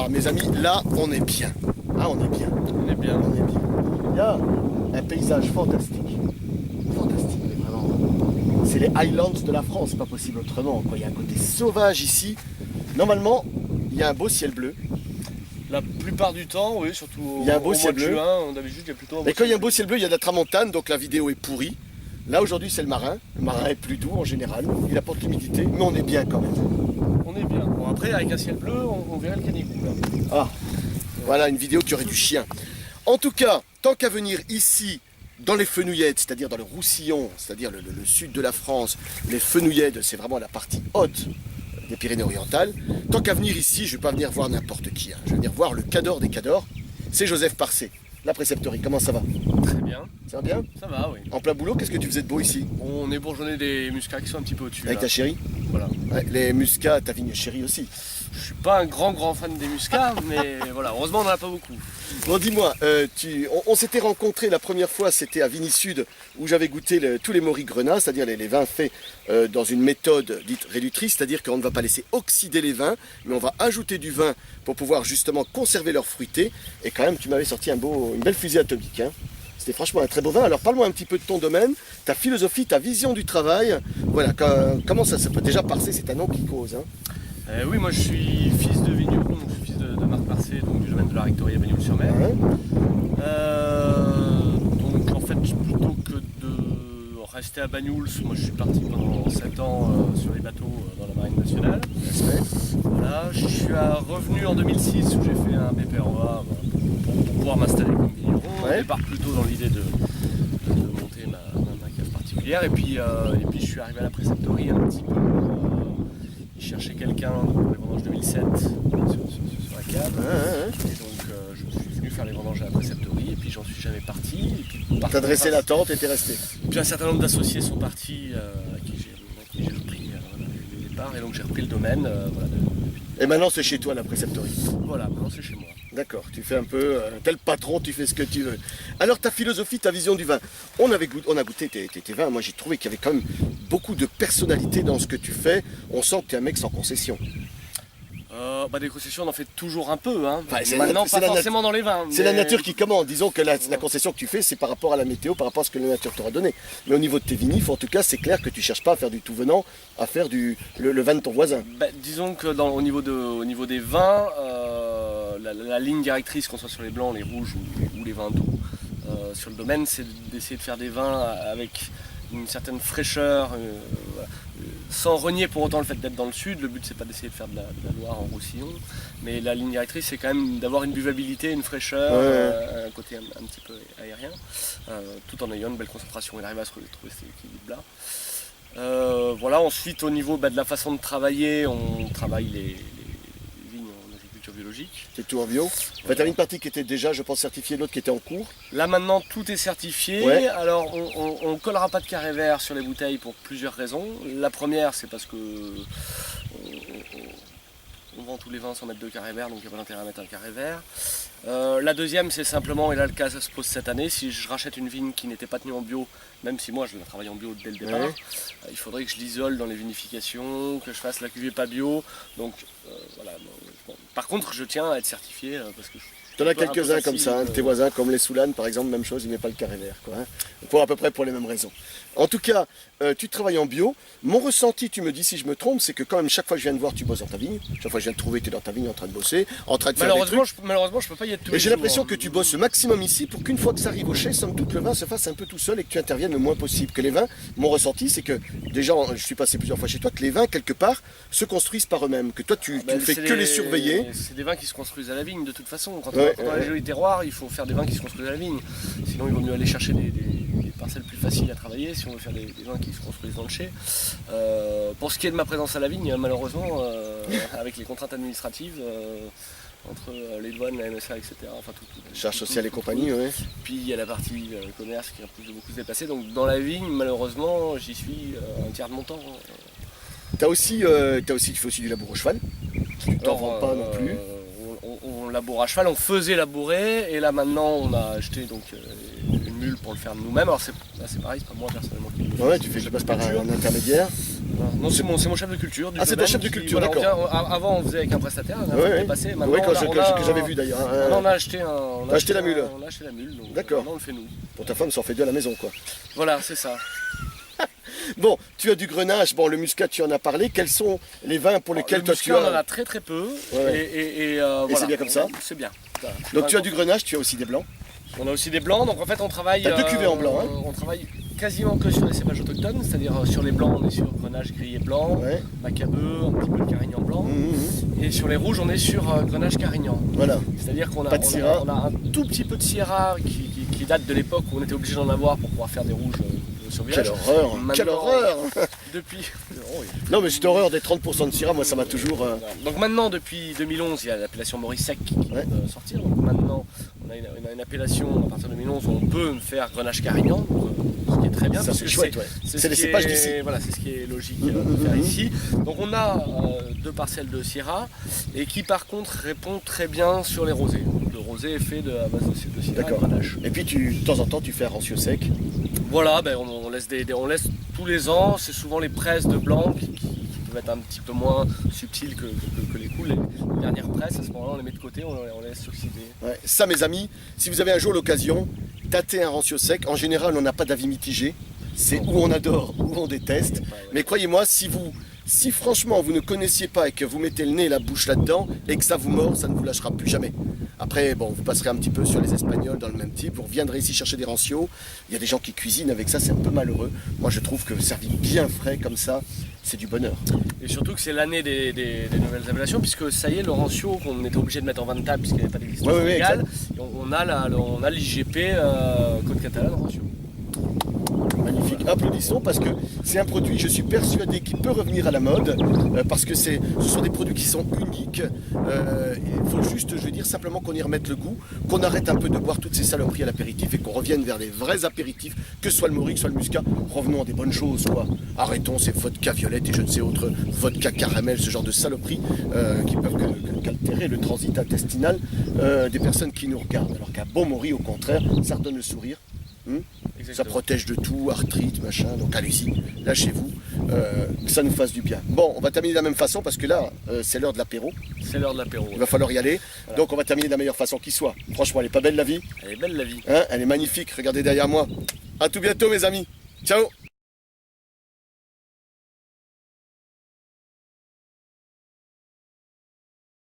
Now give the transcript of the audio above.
Ah mes amis, là on est bien. Ah on est bien. On est bien. On est bien. Il y a un paysage fantastique. Fantastique, mais vraiment. C'est les Highlands de la France, c'est pas possible autrement, quoi. Il y a un côté sauvage ici. Normalement, il y a un beau ciel bleu. La plupart du temps, oui, surtout Il y a un beau au ciel mois de bleu. juin, on avait juste il y a plutôt un beau Et quand il y a un ciel beau ciel bleu, il y a de la tramontane, donc la vidéo est pourrie. Là aujourd'hui c'est le marin. Le marin est plus doux en général. Il apporte l'humidité, mais on est bien quand même. bleu. On est bien. Bon, après, avec un ciel bleu, on verrait le canicou. Là. Ah, voilà une vidéo qui aurait du chien. En tout cas, tant qu'à venir ici, dans les Fenouillèdes, c'est-à-dire dans le Roussillon, c'est-à-dire le sud de la France, les Fenouillèdes, c'est vraiment la partie haute des Pyrénées-Orientales. Tant qu'à venir ici, je ne vais pas venir voir n'importe qui. Hein. Je vais venir voir le Cador des Cadors. C'est Joseph Parcé, la préceptorie. Comment ça va? Très bien. Ça va bien? Ça va, oui. En plein boulot, qu'est-ce que tu faisais de beau ici? On est bourgeonné des muscats qui sont un petit peu au-dessus. Avec là. ta chérie? Voilà. Ouais, les muscats, ta vigne chérie aussi. Je suis pas un grand fan des muscats, mais voilà, heureusement on n'en a pas beaucoup. Bon, dis-moi, on s'était rencontrés la première fois, c'était à Vigny Sud, où j'avais goûté tous les Maury Grenat, c'est-à-dire les vins faits dans une méthode dite réductrice, c'est-à-dire qu'on ne va pas laisser oxyder les vins, mais on va ajouter du vin pour pouvoir justement conserver leur fruité. Et quand même, tu m'avais sorti une belle fusée atomique. Hein. C'était franchement un très beau vin. Alors parle-moi un petit peu de ton domaine, ta philosophie, ta vision du travail. Voilà, comment ça peut déjà Parcé, c'est un nom qui cause. Hein. Oui, moi je suis fils de vigneron, donc je suis fils de Marc Parcé, donc du domaine de la rectorie à Bagnols-sur-Mer. Ouais. Donc en fait, plutôt que de rester à Bagnols, moi je suis parti pendant 7 ans sur les bateaux dans la marine nationale. Voilà, je suis revenu en 2006 où j'ai fait un BPROA pour pouvoir m'installer comme vigneron. Ouais. Au départ plutôt dans l'idée de monter ma cave particulière. Et puis je suis arrivé à la préceptorie un petit peu. Il cherchait quelqu'un pour les vendanges 2007 sur la cave. Et donc je suis venu faire les vendanges à la préceptorie et puis j'en suis jamais parti. Et puis, T'as dressé la tente et t'es resté. Puis un certain nombre d'associés sont partis à qui j'ai repris le départ et donc j'ai repris le domaine. Et maintenant c'est chez toi la préceptorie. Voilà, maintenant c'est chez moi. D'accord, tu fais un peu, tel patron, tu fais ce que tu veux. Alors ta philosophie, ta vision du vin. On a goûté tes vins, moi j'ai trouvé qu'il y avait quand même beaucoup de personnalité dans ce que tu fais. On sent que tu es un mec sans concession. Des concessions on en fait toujours un peu, hein. Enfin, Maintenant pas forcément dans les vins. C'est la nature qui commande. Disons que la concession que tu fais, c'est par rapport à la météo, par rapport à ce que la nature t'aura donné. Mais au niveau de tes vinifs, en tout cas, c'est clair que tu cherches pas à faire du tout venant, à faire le vin de ton voisin. Disons que au niveau des vins, la ligne directrice, qu'on soit sur les blancs, les rouges ou les vins doux, sur le domaine, c'est d'essayer de faire des vins avec une certaine fraîcheur, sans renier pour autant le fait d'être dans le sud. Le but c'est pas d'essayer de faire de la Loire en Roussillon, mais la ligne directrice c'est quand même d'avoir une buvabilité, une fraîcheur, un côté un petit peu aérien, tout en ayant une belle concentration et d'arriver à trouver cet équilibre là. Voilà, ensuite au niveau de la façon de travailler, on travaille les vignes en agriculture biologique. C'est tout en bio. Enfin, tu avais une partie qui était déjà, je pense, certifiée, l'autre qui était en cours. Là maintenant tout est certifié. Ouais. Alors on ne collera pas de carré vert sur les bouteilles pour plusieurs raisons. La première c'est parce que on vend tous les vins sans mettre de carré vert, donc il n'y a pas d'intérêt à mettre un carré vert. La deuxième c'est simplement, et là le cas ça se pose cette année, si je rachète une vigne qui n'était pas tenue en bio, même si moi je la travaille en bio dès le départ, Ouais. Il faudrait que je l'isole dans les vinifications, que je fasse la cuvée pas bio. Donc voilà. Bon. Par contre je tiens à être certifié parce que Tu en as quelques-uns comme ça, hein, tes voisins comme les Soulanes par exemple, même chose, ils ne mettent pas le carré vert. Quoi, hein, pour à peu près pour les mêmes raisons. En tout cas, tu travailles en bio. Mon ressenti, tu me dis si je me trompe, c'est que quand même chaque fois que je viens te voir, tu bosses dans ta vigne. Chaque fois que je viens te trouver, tu es dans ta vigne en train de bosser, en train de faire des trucs. Malheureusement, je peux pas y être tous Et les j'ai jours, l'impression hein. que tu bosses au maximum ici pour qu'une fois que ça arrive au chai, somme toute, le vin se fasse un peu tout seul et que tu interviennes le moins possible. Que les vins, mon ressenti, c'est que déjà, je suis passé plusieurs fois chez toi, que les vins, quelque part, se construisent par eux-mêmes. Que toi, tu ne fais que les surveiller. C'est des vins qui se construisent à la vigne de toute façon. Quand Ouais, on a les jolis terroirs, il faut faire des vins qui se construisent à la vigne. Sinon, il vaut mieux aller chercher des parcelles plus faciles à travailler si on veut faire des vins qui se construisent dans le chai. Pour ce qui est de ma présence à la vigne, malheureusement, avec les contraintes administratives, entre les douanes, la MSA, etc. Enfin, Charges sociales et compagnie, oui. Puis il y a la partie commerce qui implique de beaucoup se déplacer. Donc dans la vigne, malheureusement, j'y suis un tiers de mon temps. Tu fais aussi du labour au cheval. Tu t'en vends pas non plus. On laboure à cheval, on faisait labourer et là maintenant on a acheté donc une mule pour le faire nous-mêmes. Alors c'est pareil, c'est pas moi personnellement qui le fais. Ouais, tu passes par un intermédiaire. Non, c'est mon chef de culture. Du Ah, c'est ton domaine chef de qui- culture, voilà, d'accord. Avant, on faisait avec un prestataire. On a Ouais, ouais. passé. Maintenant, Oui, que j'avais on a- vu d'ailleurs. maintenant, on a acheté un. T'as acheté la mule. On a acheté la mule. donc, D'accord. Maintenant, on le fait nous. Pour ta femme, ça en fait deux à la maison, quoi. Voilà, c'est ça. Bon, tu as du Grenache, bon, le muscat, tu en as parlé. Quels sont les vins pour lesquels Le toi muscat, tu on en as... a très très peu. Ouais. Et Et c'est bien comme ça. C'est bien. Donc tu as du Grenache, tu as aussi des blancs. On a aussi des blancs, donc en fait on travaille. T'as deux cuvées en blanc, hein. On travaille quasiment que sur les cépages autochtones, c'est-à-dire sur les blancs on est sur Grenache gris et blanc, Ouais. Macabeu, un petit peu de Carignan blanc, Mhm. et sur les rouges on est sur Grenache Carignan. Voilà. C'est-à-dire qu'on a, Pas de Syrah. on a un tout petit peu de Syrah qui date de l'époque où on était obligé d'en avoir pour pouvoir faire des rouges sur Quelle village. horreur. Maintenant- Quelle horreur. Depuis. Oh, oui. Non, mais cette horreur des 30% de Syrah, moi, ça m'a toujours... Donc maintenant, depuis 2011, il y a l'appellation Maurice Sec qui vient Ouais. de sortir. Donc maintenant, on a une appellation à partir de 2011 où on peut faire Grenache Carignan, donc, ce qui est très bien. Ça, parce c'est que chouette, ouais. c'est C'est les ce qui cépages est- d'ici. Voilà, c'est ce qui est logique de faire ici. Donc on a 2 parcelles de Syrah et qui par contre répond très bien sur les rosés. Donc, le rosé est fait à base de Syrah et D'accord. Grenache. Et puis, de temps en temps, tu fais un rancio sec. Voilà, ben, on laisse on laisse tous les ans. C'est souvent les presses de blanc qui peuvent être un petit peu moins subtiles que les coups. Les dernières presses, à ce moment-là, on les met de côté, on les laisse s'oxyder. Ouais. Ça, mes amis, si vous avez un jour l'occasion, tâtez un rancio sec. En général, on n'a pas d'avis mitigé. C'est où on adore, où on déteste. Mais croyez-moi, si franchement vous ne connaissiez pas et que vous mettez le nez et la bouche là-dedans et que ça vous mord, ça ne vous lâchera plus jamais. Après, bon, vous passerez un petit peu sur les Espagnols dans le même type, vous reviendrez ici chercher des rancios. Il y a des gens qui cuisinent avec ça, c'est un peu malheureux. Moi, je trouve que servi bien frais comme ça, c'est du bonheur. Et surtout que c'est l'année des nouvelles appellations, puisque ça y est, le rancio qu'on était obligé de mettre en vin de table, puisqu'il n'y avait pas d'existence Ouais, ouais, légale, et on a l'IGP Côte Catalane rancio. Magnifique, applaudissons parce que c'est un produit, je suis persuadé, qui peut revenir à la mode parce que ce sont des produits qui sont uniques. Il faut juste, je veux dire, simplement qu'on y remette le goût, qu'on arrête un peu de boire toutes ces saloperies à l'apéritif et qu'on revienne vers les vrais apéritifs, que ce soit le Mauric, soit le Muscat. Revenons à des bonnes choses, quoi. Arrêtons ces vodka violettes et je ne sais autre vodka caramel, ce genre de saloperies qui peuvent qu'altérer le transit intestinal des personnes qui nous regardent. Alors qu'un bon Mauric, au contraire, ça redonne le sourire. Ça Exactement. protège de tout, arthrite, machin, donc allez-y, lâchez-vous, que ça nous fasse du bien. Bon, on va terminer de la même façon parce que là, c'est l'heure de l'apéro, C'est l'heure de l'apéro. il va falloir y aller, Voilà. donc on va terminer de la meilleure façon qui soit. Franchement, elle est pas belle la vie, Elle est belle la vie. hein, elle est magnifique, regardez derrière moi. À tout bientôt mes amis, ciao.